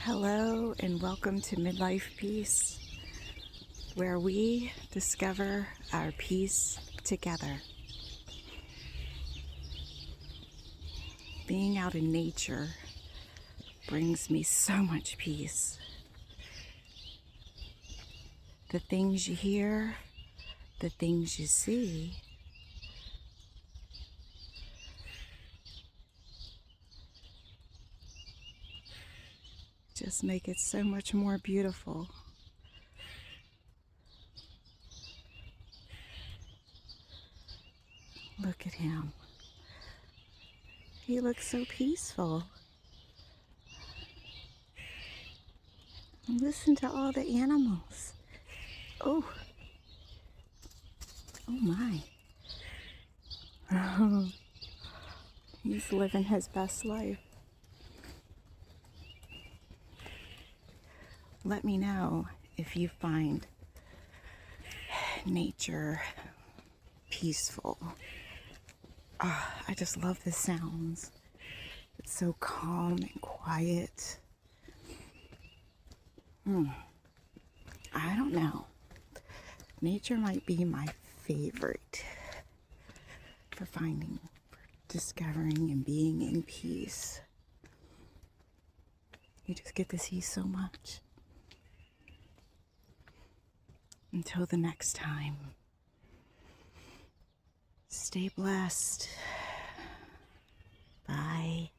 Hello and welcome to Midlife Peace, where we discover our peace together. Being out in nature brings me so much peace. The things you hear, the things you see, just make it so much more beautiful. Look at him. He looks so peaceful. And listen to all the animals. Oh my. He's living his best life. Let me know if you find nature peaceful. I just love the sounds. It's so calm and quiet. I don't know. Nature might be my favorite for discovering and being in peace. You just get to see so much. Until the next time, stay blessed. Bye.